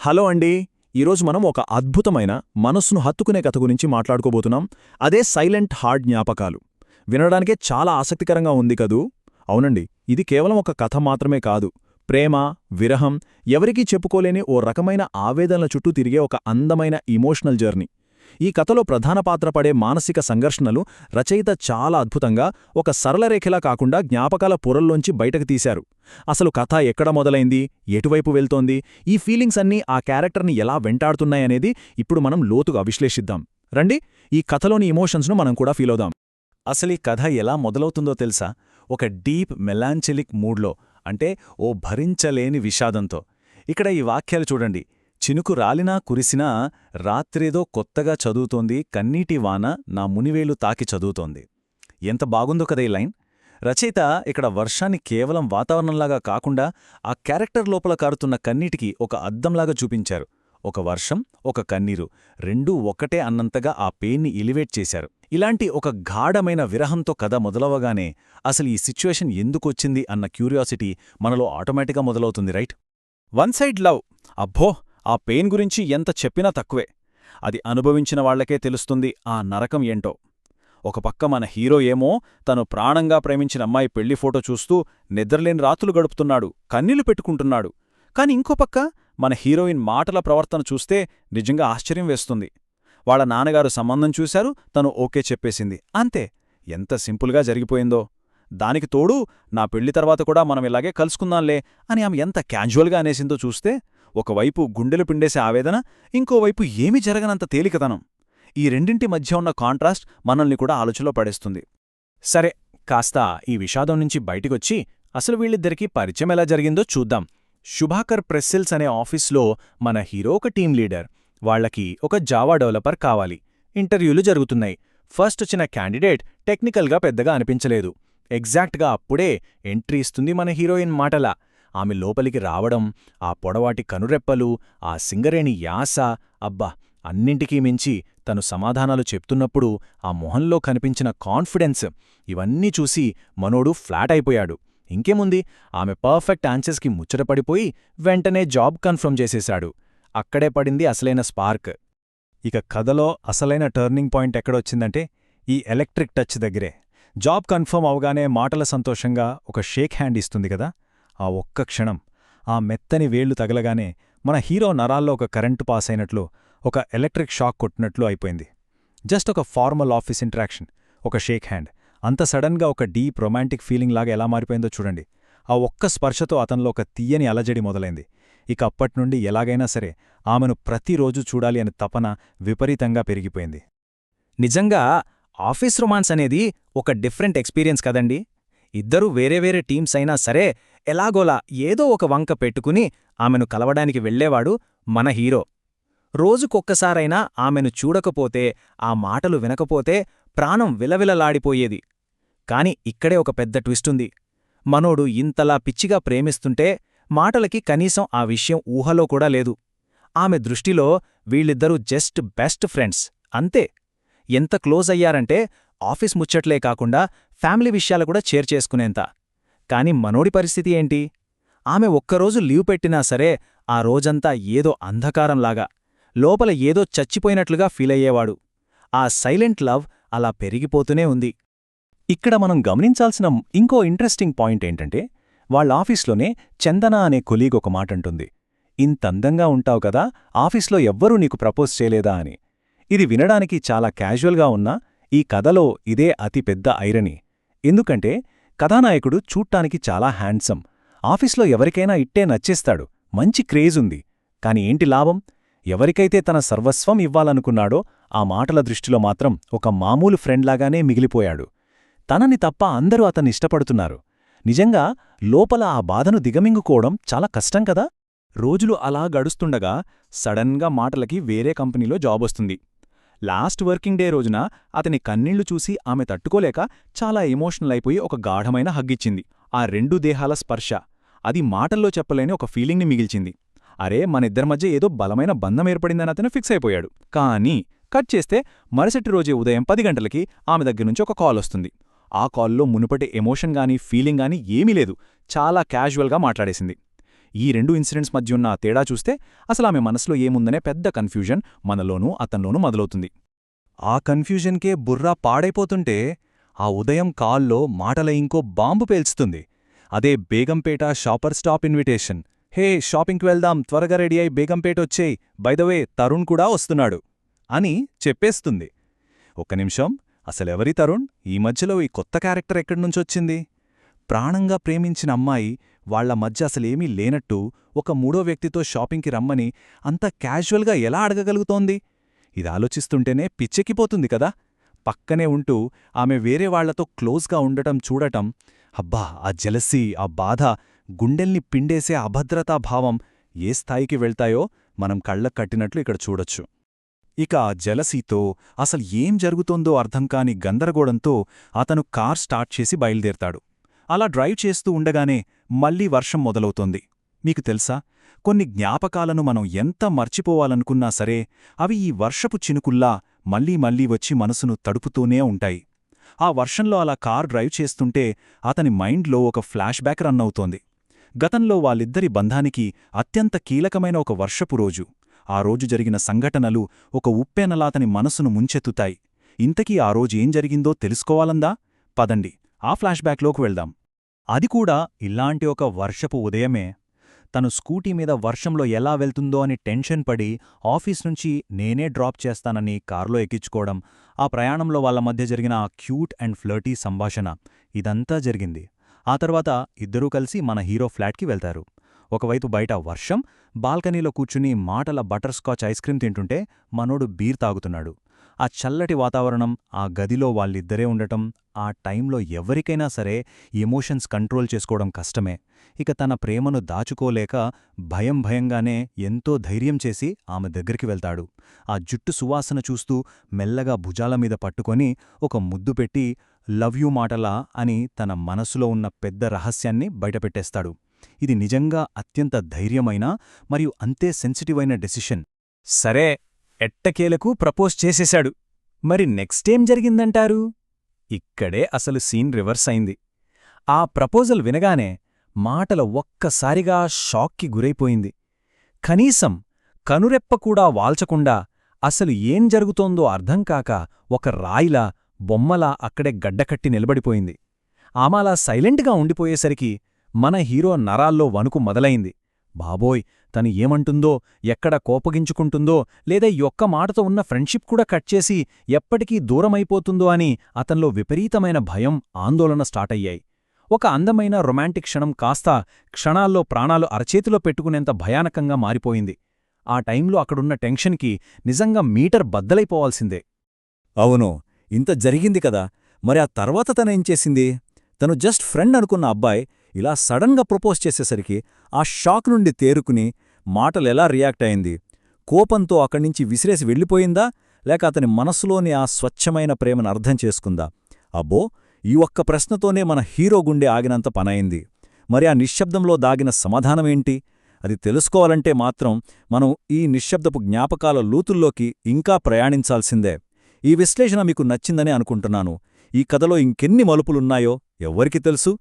Hello అండి. ఈరోజు మనం ఒక అద్భుతమైన మనస్సును హత్తుకునే కథ గురించి మాట్లాడుకోబోతున్నాం. అదే సైలెంట్ హార్ట్ జ్ఞాపకాలు. వినడానికే చాలా ఆసక్తికరంగా ఉంది కదూ. అవునండి, ఇది కేవలం ఒక కథ మాత్రమే కాదు. ప్రేమ, విరహం, ఎవరికీ చెప్పుకోలేని ఓ రకమైన ఆవేదనల చుట్టూ తిరిగే ఒక అందమైన ఇమోషనల్ జర్నీ. ఈ కథలో ప్రధాన పాత్ర పడే మానసిక సంఘర్షణలు రచయిత చాలా అద్భుతంగా ఒక సరళ రేఖలా కాకుండా జ్ఞాపకాల పొరల్లోంచి బయటకు తీశారు. అసలు కథ ఎక్కడ మొదలైంది, ఎటువైపు వెళ్తోంది, ఈ ఫీలింగ్స్ అన్నీ ఆ క్యారెక్టర్ని ఎలా వెంటాడుతున్నాయనేది ఇప్పుడు మనం లోతుగా విశ్లేషిద్దాం. రండి, ఈ కథలోని ఇమోషన్స్ను మనం కూడా ఫీలవుదాం. అసలీ కథ ఎలా మొదలవుతుందో తెలుసా? ఒక డీప్ మెలాంచెలిక్ మూడ్లో, అంటే ఓ భరించలేని విషాదంతో. ఇక్కడ ఈ వాక్యాలు చూడండి. చినుకు రాలినా కురిసినా రాత్రేదో కొత్తగా చదువుతోంది కన్నీటి వాన నా మునివేలు తాకి చదువుతోంది. ఎంత బాగుందో కదా ఈ లైన్. రచయిత ఇక్కడ వర్షాన్ని కేవలం వాతావరణంలాగా కాకుండా ఆ క్యారెక్టర్ లోపల కారుతున్న కన్నీటికి ఒక అద్దంలాగా చూపించారు. ఒక వర్షం, ఒక కన్నీరు, రెండూ ఒక్కటే అన్నంతగా ఆ పెయిన్ని ఎలివేట్ చేశారు. ఇలాంటి ఒక గాఢమైన విరహంతో కథ మొదలవగానే అసలు ఈ సిచ్యువేషన్ ఎందుకొచ్చింది అన్న క్యూరియాసిటీ మనలో ఆటోమేటిక్గా మొదలవుతుంది, రైట్? వన్ సైడ్ లవ్, అబ్బో, ఆ పెయిన్ గురించి ఎంత చెప్పినా తక్కువే. అది అనుభవించిన వాళ్లకే తెలుస్తుంది ఆ నరకం ఏంటో. ఒక పక్క మన హీరో ఏమో తను ప్రాణంగా ప్రేమించిన అమ్మాయి పెళ్లి ఫోటో చూస్తూ నిద్రలేని రాత్రులు గడుపుతున్నాడు, కన్నీళ్లు పెట్టుకుంటున్నాడు. కాని ఇంకో పక్క మన హీరోయిన్ మాటల ప్రవర్తన చూస్తే నిజంగా ఆశ్చర్యం వేస్తుంది. వాళ్ళ నాన్నగారు సంబంధం చూశారు, తను ఓకే చెప్పేసింది, అంతే. ఎంత సింపుల్గా జరిగిపోయిందో. దానికి తోడు నా పెళ్లి తర్వాత కూడా మనం ఇలాగే కలుసుకుందాంలే అని ఆమె ఎంత క్యాజువల్గా అనేసిందో చూస్తే ఒకవైపు గుండెలు పిండేసే ఆవేదన, ఇంకోవైపు ఏమీ జరగనంత తేలికతనం. ఈ రెండింటి మధ్య ఉన్న కాంట్రాస్ట్ మనల్ని కూడా ఆలోచనలో పడేస్తుంది. సరే, కాస్త ఈ విషాదం నుంచి బయటికొచ్చి అసలు వీళ్ళిద్దరికీ పరిచయం ఎలా జరిగిందో చూద్దాం. శుభాకర్ ప్రెస్సిల్స్ అనే ఆఫీస్లో మన హీరో ఒక టీం లీడర్. వాళ్లకి ఒక జావా డెవలపర్ కావాలి. ఇంటర్వ్యూలు జరుగుతున్నాయి. ఫస్ట్ వచ్చిన క్యాండిడేట్ టెక్నికల్గా పెద్దగా అనిపించలేదు. ఎగ్జాక్ట్గా అప్పుడే ఎంట్రీ ఇస్తుంది మన హీరోయిన్ మాటలా. ఆమె లోపలికి రావడం, ఆ పొడవాటి కనురెప్పలు, ఆ సింగరేణి యాస, అబ్బా, అన్నింటికీ మించి తను సమాధానాలు చెప్తున్నప్పుడు ఆ మొహంలో కనిపించిన కాన్ఫిడెన్స్, ఇవన్నీ చూసి మనోడు ఫ్లాట్ అయిపోయాడు. ఇంకేముంది, ఆమె పర్ఫెక్ట్ ఆన్సర్స్కి ముచ్చటపడిపోయి వెంటనే జాబ్ కన్ఫర్మ్ చేసేశాడు. అక్కడే పడింది అసలైన స్పార్క్. ఇక కథలో అసలైన టర్నింగ్ పాయింట్ ఎక్కడొచ్చిందంటే ఈ ఎలక్ట్రిక్ టచ్ దగ్గరే. జాబ్ కన్ఫర్మ్ అవగానే మాటల సంతోషంగా ఒక షేక్ హ్యాండ్ ఇస్తుంది కదా. ఆ ఒక్క క్షణం, ఆ మెత్తని వేళ్లు తగలగానే మన హీరో నరాల్లో ఒక కరెంటు పాస్ అయినట్లు, ఒక ఎలక్ట్రిక్ షాక్ కొట్టినట్లు అయిపోయింది. జస్ట్ ఒక ఫార్మల్ ఆఫీస్ ఇంటరాక్షన్, ఒక షేక్ హ్యాండ్, అంత సడన్గా ఒక డీప్ రొమాంటిక్ ఫీలింగ్ లాగా ఎలా మారిపోయిందో చూడండి. ఆ ఒక్క స్పర్శతో అతనిలో ఒక తీయని అలజడి మొదలైంది. ఇక అప్పట్నుండి ఎలాగైనా సరే ఆమెను ప్రతిరోజూ చూడాలి అని తపన విపరీతంగా పెరిగిపోయింది. నిజంగా ఆఫీస్ రొమాన్స్ అనేది ఒక డిఫరెంట్ ఎక్స్పీరియన్స్ కదండి. ఇద్దరూ వేరే వేరే టీమ్స్ అయినా సరే ఎలాగోలా ఏదో ఒక వంక పెట్టుకుని ఆమెను కలవడానికి వెళ్లేవాడు మన హీరో. రోజుకొక్కసారైనా ఆమెను చూడకపోతే, ఆ మాటలు వినకపోతే ప్రాణం విలవిలలాడిపోయేది. కాని ఇక్కడే ఒక పెద్ద ట్విస్టుంది. మనోడు ఇంతలా పిచ్చిగా ప్రేమిస్తుంటే మాటలకి కనీసం ఆ విషయం ఊహలో కూడా లేదు. ఆమె దృష్టిలో వీళ్ళిద్దరూ జస్ట్ బెస్ట్ ఫ్రెండ్స్, అంతే. ఎంత క్లోజ్ అయ్యారంటే ఆఫీస్ ముచ్చట్లే కాకుండా ఫ్యామిలీ విషయాలు కూడా షేర్ చేసుకునేంత. కాని మనోడి పరిస్థితి ఏంటి? ఆమె ఒక్కరోజు లీవ్ పెట్టినా సరే ఆ రోజంతా ఏదో అంధకారంలాగా, లోపల ఏదో చచ్చిపోయినట్లుగా ఫీలయ్యేవాడు. ఆ సైలెంట్ లవ్ అలా పెరిగిపోతూనే ఉంది. ఇక్కడ మనం గమనించాల్సిన ఇంకో ఇంట్రెస్టింగ్ పాయింట్ ఏంటంటే, వాళ్ళ ఆఫీస్లోనే చందన అనే కొలీగ్ ఒక మాటంటుంది. ఇంతందంగా ఉంటావు కదా, ఆఫీస్లో ఎవ్వరూ నీకు ప్రపోజ్ చేయలేదా అని. ఇది వినడానికి చాలా క్యాజువల్గా ఉన్నా ఈ కథలో ఇదే అతిపెద్ద ఐరనీ. ఎందుకంటే కథానాయకుడు చూట్టానికి చాలా హ్యాండ్సమ్, ఆఫీస్లో ఎవరికైనా ఇట్టే నచ్చేస్తాడు, మంచి క్రేజ్ ఉంది. కాని ఏంటి లాభం? ఎవరికైతే తన సర్వస్వం ఇవ్వాలనుకున్నాడో ఆ మాటల దృష్టిలో మాత్రం ఒక మామూలు ఫ్రెండ్లాగానే మిగిలిపోయాడు. తనని తప్ప అందరూ అతన్ని ఇష్టపడుతున్నారు. నిజంగా లోపల ఆ బాధను దిగమింగుకోవడం చాలా కష్టం కదా. రోజులు అలా గడుస్తుండగా సడన్గా మాటలకి వేరే కంపెనీలో జాబొస్తుంది. లాస్ట్ వర్కింగ్ డే రోజున అతని కన్నీళ్లు చూసి ఆమె తట్టుకోలేక చాలా ఎమోషనల్ అయిపోయి ఒక గాఢమైన హగ్గిచ్చింది. ఆ రెండు దేహాల స్పర్శ, అది మాటల్లో చెప్పలేని ఒక ఫీలింగ్ని మిగిల్చింది. అరే, మనిద్దరి మధ్య ఏదో బలమైన బంధం ఏర్పడిందని అతను ఫిక్స్ అయిపోయాడు. కానీ కట్ చేస్తే మరుసటి రోజే ఉదయం 10 గంటలకి ఆమె దగ్గర్నుంచి ఒక కాల్ వస్తుంది. ఆ కాల్లో మునుపటి ఎమోషన్ గానీ ఫీలింగ్ గానీ ఏమీ లేదు. చాలా క్యాజువల్గా మాట్లాడేసింది. ఈ 2 ఇన్సిడెంట్స్ మధ్యున్న ఆ తేడా చూస్తే అసలు ఆమె మనసులో ఏముందనే పెద్ద కన్ఫ్యూజన్ మనలోనూ అతనిలోనూ మొదలవుతుంది. ఆ కన్ఫ్యూజన్కే బుర్రా పాడైపోతుంటే ఆ ఉదయం కాల్లో మాటల ఇంకో బాంబు పేల్చుతుంది. అదే బేగంపేట షాపర్ స్టాప్ ఇన్విటేషన్. హే, షాపింగ్కి వెళ్దాం, త్వరగా రెడీ అయి బేగంపేటొచ్చేయ్, బైదవే తరుణ్ కూడా వస్తున్నాడు అని చెప్పేస్తుంది. ఒక్క నిమిషం, అసలెవరి తరుణ్? ఈ మధ్యలో ఈ కొత్త క్యారెక్టర్ ఎక్కడ్నుంచొచ్చింది? ప్రాణంగా ప్రేమించిన అమ్మాయి వాళ్ల మధ్య అసలేమీ లేనట్టు ఒక మూడో వ్యక్తితో షాపింగ్కి రమ్మని అంత క్యాజువల్గా ఎలా అడగగలుగుతోంది? ఇది ఆలోచిస్తుంటేనే పిచ్చెక్కిపోతుంది కదా. పక్కనే ఉంటూ ఆమె వేరే వాళ్లతో క్లోజ్గా ఉండటం చూడటం, అబ్బా, ఆ జెలసీ, ఆ బాధ, గుండెల్ని పిండేసే అభద్రతాభావం ఏ స్థాయికి వెళ్తాయో మనం కళ్ళకు కట్టినట్లు ఇక్కడ చూడొచ్చు. ఇక ఆ జెలసీతో అసలు ఏం జరుగుతోందో అర్థంకాని గందరగోళంతో అతను కార్ స్టార్ట్ చేసి బయలుదేరతాడు. అలా డ్రైవ్ చేస్తూ ఉండగానే మళ్లీ వర్షం మొదలవుతోంది. మీకు తెలుసా, కొన్ని జ్ఞాపకాలను మనం ఎంత మర్చిపోవాలనుకున్నా సరే అవి ఈ వర్షపు చినుకుల్లా మళ్లీ మళ్లీ వచ్చి మనసును తడుపుతూనే ఉంటాయి. ఆ వర్షంలో అలా కార్ డ్రైవ్ చేస్తుంటే అతని మైండ్లో ఒక ఫ్లాష్ బ్యాక్ రన్ అవుతోంది. గతంలో వాళ్ళిద్దరి బంధానికి అత్యంత కీలకమైన ఒక వర్షపు రోజు. ఆ రోజు జరిగిన సంఘటనలు ఒక ఉప్పెనలా అతని మనసును ముంచెత్తుతాయి. ఇంతకీ ఆ రోజు ఏం జరిగిందో తెలుసుకోవాలందా? పదండి, ఆ ఫ్లాష్ బ్యాక్లోకి వెళ్దాం. అది కూడా ఇలాంటి ఒక వర్షపు ఉదయమే. తను స్కూటీ మీద వర్షంలో ఎలా వెళ్తుందో అని టెన్షన్ పడి ఆఫీస్ నుంచి నేనే డ్రాప్ చేస్తానని కార్లో ఎక్కించుకోవడం, ఆ ప్రయాణంలో వాళ్ల మధ్య జరిగిన ఆ క్యూట్ అండ్ ఫ్లర్టీ సంభాషణ, ఇదంతా జరిగింది. ఆ తర్వాత ఇద్దరూ కలిసి మన హీరో ఫ్లాట్కి వెళ్తారు. ఒకవైపు బయట వర్షం, బాల్కనీలో కూర్చుని మాటల బటర్ స్కాచ్ ఐస్ క్రీం తింటుంటే మనోడు బీర్ తాగుతున్నాడు. ఆ చల్లటి వాతావరణం, ఆ గదిలో వాళ్ళిద్దరే ఉండటం, ఆ టైంలో ఎవరికైనా సరే ఎమోషన్స్ కంట్రోల్ చేసుకోవడం కష్టమే. ఇక తన ప్రేమను దాచుకోలేక భయంగానే ఎంతో ధైర్యం చేసి ఆమె దగ్గరికి వెళ్తాడు. ఆ జుట్టు సువాసన చూస్తూ మెల్లగా భుజాల మీద పట్టుకొని ఒక ముద్దు పెట్టి లవ్ యూ మాటలా అని తన మనసులో ఉన్న పెద్ద రహస్యాన్ని బయటపెట్టేస్తాడు. ఇది నిజంగా అత్యంత ధైర్యమైన మరియు అంతే సెన్సిటివ్ అయిన డెసిషన్. సరే, ఎట్టకేలకు ప్రపోజ్ చేసేశాడు. మరి నెక్స్టేం జరిగిందంటారు? ఇక్కడే అసలు సీన్ రివర్స్ అయింది. ఆ ప్రపోజల్ వినగానే మాటల ఒక్కసారిగా షాక్కి గురైపోయింది. కనీసం కనురెప్పకూడా వాల్చకుండా అసలు ఏం జరుగుతోందో అర్థంకాక ఒక రాయిలా, బొమ్మలా అక్కడే గడ్డకట్టి నిలబడిపోయింది. ఆమాలా సైలెంట్గా ఉండిపోయేసరికి మన హీరో నరాల్లో వణుకు మొదలైంది. బాబోయ్, తను ఏమంటుందో, ఎక్కడ కోపగించుకుంటుందో, లేదా యొక్క మాటతో ఉన్న ఫ్రెండ్షిప్ కూడా కట్ చేసి ఎప్పటికీ దూరమైపోతుందో అని అతన్లో విపరీతమైన భయం, ఆందోళన స్టార్టయ్యాయి. ఒక అందమైన రొమాంటిక్ క్షణం కాస్త క్షణాల్లో ప్రాణాలు అరచేతిలో పెట్టుకునేంత భయానకంగా మారిపోయింది. ఆ టైంలో అక్కడున్న టెన్షన్కి నిజంగా మీటర్ బద్దలైపోవాల్సిందే. అవును, ఇంత జరిగింది కదా, మరి ఆ తర్వాత తనేం చేసింది? తను జస్ట్ ఫ్రెండ్ అనుకున్న అబ్బాయి ఇలా సడన్గా ప్రపోజ్ చేసేసరికి ఆ షాక్ నుండి తేరుకుని మాటలెలా రియాక్ట్ అయింది? కోపంతో అక్కడ్నించి విసిరేసి వెళ్ళిపోయిందా, లేక అతని మనస్సులోని ఆ స్వచ్ఛమైన ప్రేమను అర్థం చేసుకుందా? అబ్బో, ఈ ఒక్క ప్రశ్నతోనే మన హీరో గుండె ఆగినంత పనయింది. మరి ఆ నిశ్శబ్దంలో దాగిన సమాధానమేంటి? అది తెలుసుకోవాలంటే మాత్రం మనం ఈ నిశ్శబ్దపు జ్ఞాపకాల లూతుల్లోకి ఇంకా ప్రయాణించాల్సిందే. ఈ విశ్లేషణ మీకు నచ్చిందని అనుకుంటున్నాను. ఈ కథలో ఇంకెన్ని మలుపులున్నాయో ఎవ్వరికి తెలుసు?